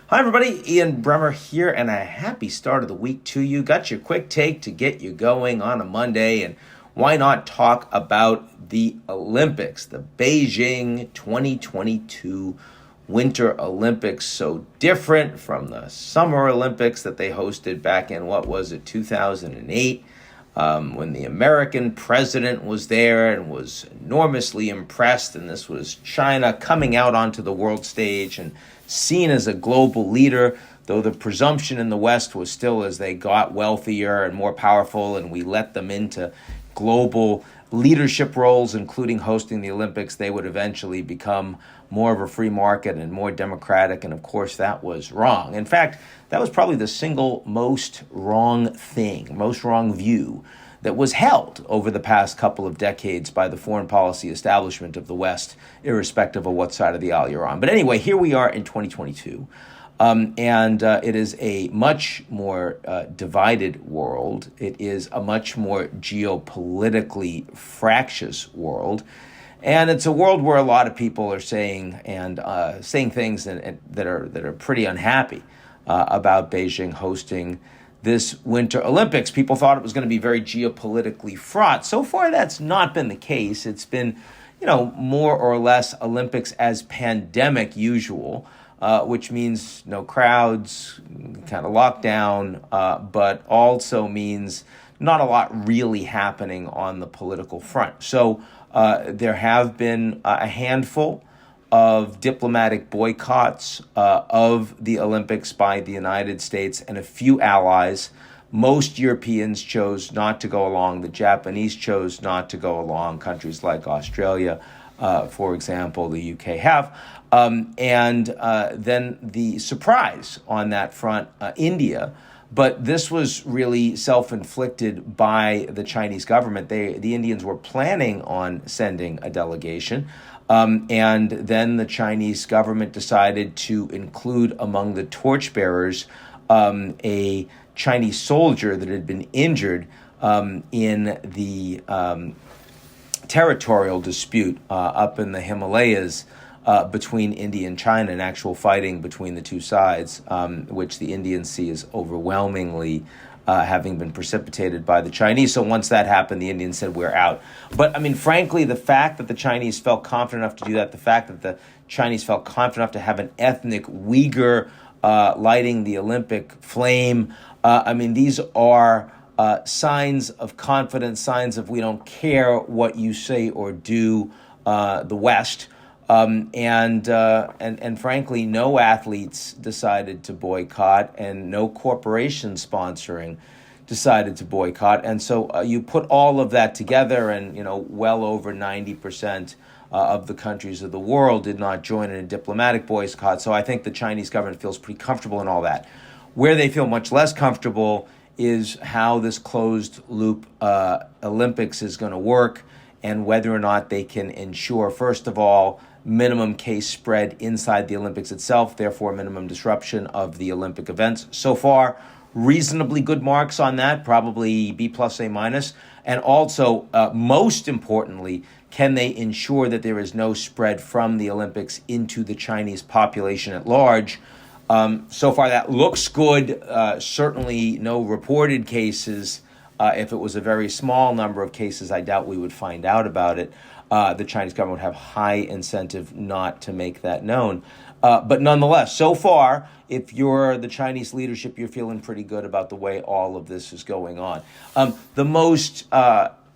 Hi, everybody. Ian Bremmer here, and a happy start of the week to you. Got your quick take to get you going on a Monday, and why not talk about the Olympics, the Beijing 2022 Winter Olympics, so different from the Summer Olympics that they hosted back in, 2008, when the American president was there and was enormously impressed, and this was China coming out onto the world stage and seen as a global leader, though the presumption in the West was still as they got wealthier and more powerful and we let them into global leadership roles, including hosting the Olympics, they would eventually become more of a free market and more democratic. And of course, that was wrong. In fact, that was probably the single most wrong view that was held over the past couple of decades by the foreign policy establishment of the West, irrespective of what side of the aisle you're on. But anyway, here we are in 2022. And it is a much more divided world. It is a much more geopolitically fractious world. And it's a world where a lot of people are saying things that are pretty unhappy about Beijing hosting this Winter Olympics. People thought it was going to be very geopolitically fraught. So far, that's not been the case. It's been, more or less Olympics as pandemic usual, which means no crowds, kind of lockdown, but also means not a lot really happening on the political front. So there have been a handful of diplomatic boycotts of the Olympics by the United States and a few allies. Most Europeans chose not to go along. The Japanese chose not to go along. Countries like Australia, for example, the UK have. And then the surprise on that front, India. But this was really self-inflicted by the Chinese government. The Indians were planning on sending a delegation. And then the Chinese government decided to include among the torchbearers a Chinese soldier that had been injured in the territorial dispute up in the Himalayas between India and China, and actual fighting between the two sides, which the Indians see as overwhelmingly having been precipitated by the Chinese. So once that happened, the Indians said, we're out. But frankly, the fact that the Chinese felt confident enough to do that, the fact that the Chinese felt confident enough to have an ethnic Uyghur lighting the Olympic flame, these are signs of confidence, signs of we don't care what you say or do, the West. And frankly, no athletes decided to boycott, and no corporation sponsoring decided to boycott. And so you put all of that together, and well over 90% of the countries of the world did not join in a diplomatic boycott. So I think the Chinese government feels pretty comfortable in all that. Where they feel much less comfortable is how this closed loop Olympics is going to work, and whether or not they can ensure, first of all, minimum case spread inside the Olympics itself, therefore minimum disruption of the Olympic events. So far, reasonably good marks on that, probably B+, A-. And also, most importantly, can they ensure that there is no spread from the Olympics into the Chinese population at large? So far, that looks good. Certainly no reported cases. If it was a very small number of cases, I doubt we would find out about it. The Chinese government would have high incentive not to make that known. But nonetheless, so far, if you're the Chinese leadership, you're feeling pretty good about the way all of this is going on.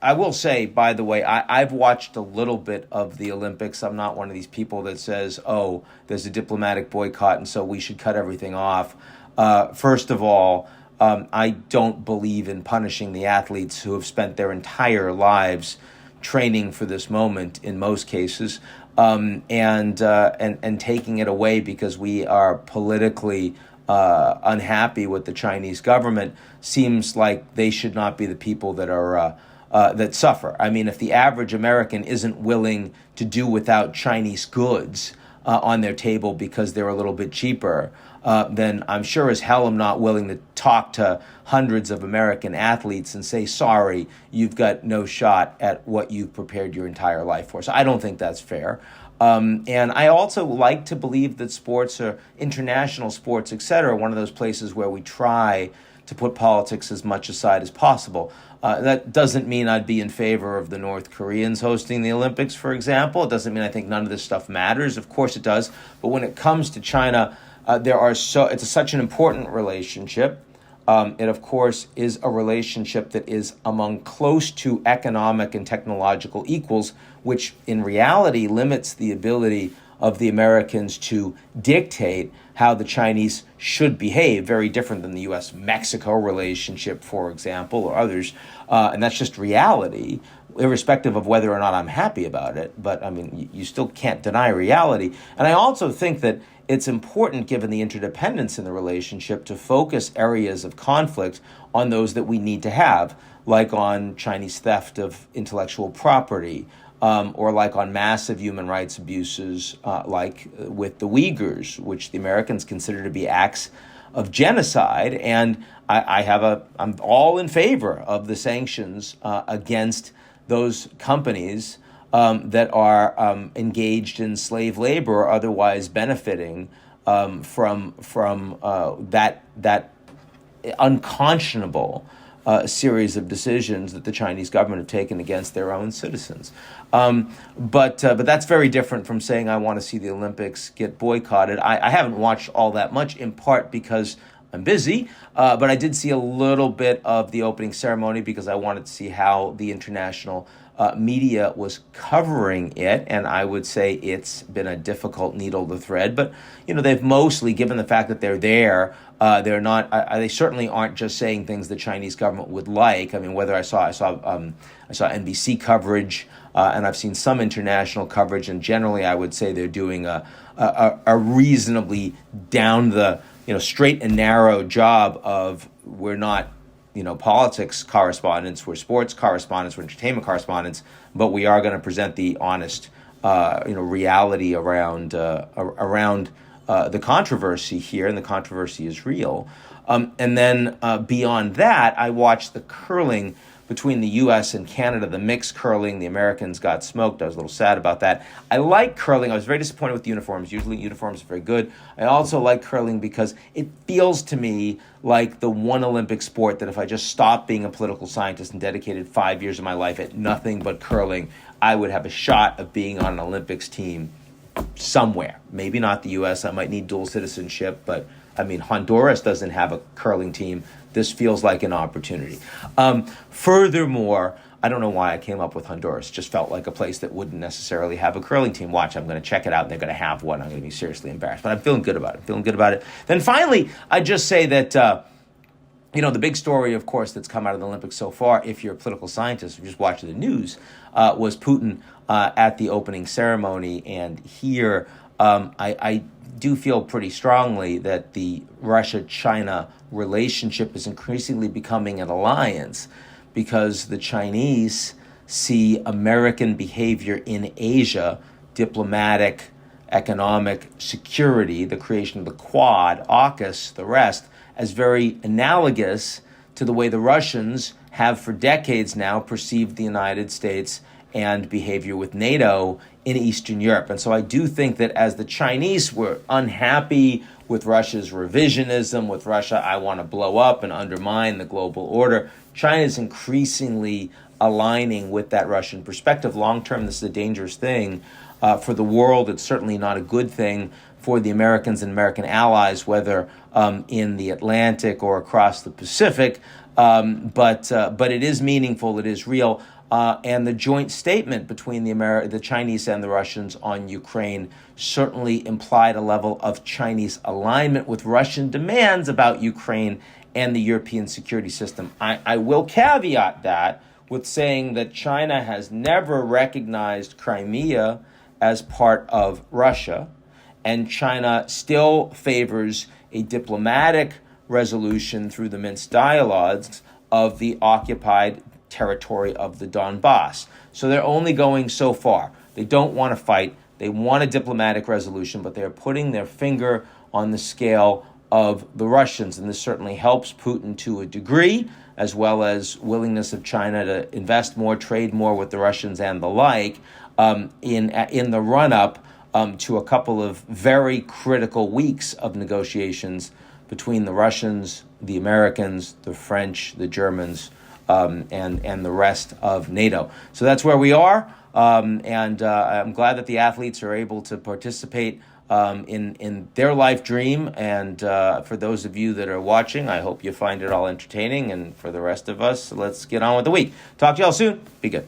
I will say, by the way, I've watched a little bit of the Olympics. I'm not one of these people that says, oh, there's a diplomatic boycott and so we should cut everything off. First of all, I don't believe in punishing the athletes who have spent their entire lives training for this moment in most cases, and taking it away because we are politically unhappy with the Chinese government seems like they should not be the people that are that suffer. If the average American isn't willing to do without Chinese goods on their table because they're a little bit cheaper, then I'm sure as hell I'm not willing to talk to hundreds of American athletes and say, sorry, you've got no shot at what you've prepared your entire life for. So I don't think that's fair. And I also like to believe that sports are international sports, et cetera, one of those places where we try to put politics as much aside as possible. That doesn't mean I'd be in favor of the North Koreans hosting the Olympics, for example. It doesn't mean I think none of this stuff matters. Of course it does. But when it comes to China, it's such an important relationship. It, of course, is a relationship that is among close to economic and technological equals, which in reality limits the ability of the Americans to dictate how the Chinese should behave, very different than the U.S.-Mexico relationship, for example, or others. And that's just reality, irrespective of whether or not I'm happy about it. But, I mean, you still can't deny reality. And I also think that it's important, given the interdependence in the relationship, to focus areas of conflict on those that we need to have, like on Chinese theft of intellectual property, or like on massive human rights abuses, like with the Uyghurs, which the Americans consider to be acts of genocide. And I'm all in favor of the sanctions against those companies that are engaged in slave labor or otherwise benefiting from that unconscionable series of decisions that the Chinese government have taken against their own citizens. But that's very different from saying I want to see the Olympics get boycotted. I haven't watched all that much, in part because I'm busy, but I did see a little bit of the opening ceremony because I wanted to see how the international media was covering it, and I would say it's been a difficult needle to thread. But they've mostly, given the fact that they're there, they're not. They certainly aren't just saying things the Chinese government would like. I mean, whether I saw NBC coverage, and I've seen some international coverage, and generally, I would say they're doing a reasonably down the straight and narrow job of we're not politics correspondents, we're sports correspondents, we're entertainment correspondents, but we are going to present the honest, reality around the controversy here, and the controversy is real. And then beyond that, I watched the curling between the U.S. and Canada, the mixed curling. The Americans got smoked. I was a little sad about that. I like curling. I was very disappointed with the uniforms. Usually uniforms are very good. I also like curling because it feels to me like the one Olympic sport that if I just stopped being a political scientist and dedicated 5 years of my life at nothing but curling, I would have a shot of being on an Olympics team somewhere. Maybe not the U.S. I might need dual citizenship, but I mean, Honduras doesn't have a curling team. This feels like an opportunity. Furthermore, I don't know why I came up with Honduras. Just felt like a place that wouldn't necessarily have a curling team. Watch, I'm going to check it out, and they're going to have one. I'm going to be seriously embarrassed. But I'm feeling good about it. Then finally, I just say that, the big story, of course, that's come out of the Olympics so far, if you're a political scientist who just watched the news, was Putin at the opening ceremony. And here, I do feel pretty strongly that the Russia-China relationship is increasingly becoming an alliance because the Chinese see American behavior in Asia, diplomatic, economic, security, the creation of the Quad, AUKUS, the rest, as very analogous to the way the Russians have for decades now perceived the United States and behavior with NATO in Eastern Europe. And so I do think that as the Chinese were unhappy with Russia's revisionism, with Russia, I want to blow up and undermine the global order, China is increasingly aligning with that Russian perspective. Long term, this is a dangerous thing for the world. It's certainly not a good thing for the Americans and American allies, whether in the Atlantic or across the Pacific. But it is meaningful. It is real. And the joint statement between the Chinese and the Russians on Ukraine certainly implied a level of Chinese alignment with Russian demands about Ukraine and the European security system. I will caveat that with saying that China has never recognized Crimea as part of Russia, and China still favors a diplomatic resolution through the Minsk dialogues of the occupied territory of the Donbass. So they're only going so far. They don't want to fight. They want a diplomatic resolution, but they're putting their finger on the scale of the Russians. And this certainly helps Putin to a degree, as well as willingness of China to invest more, trade more with the Russians and the like in the run-up to a couple of very critical weeks of negotiations between the Russians, the Americans, the French, the Germans, and the rest of NATO. So that's where we are, and I'm glad that the athletes are able to participate in their life dream. And for those of you that are watching, I hope you find it all entertaining. And for the rest of us, let's get on with the week. Talk to y'all soon. Be good.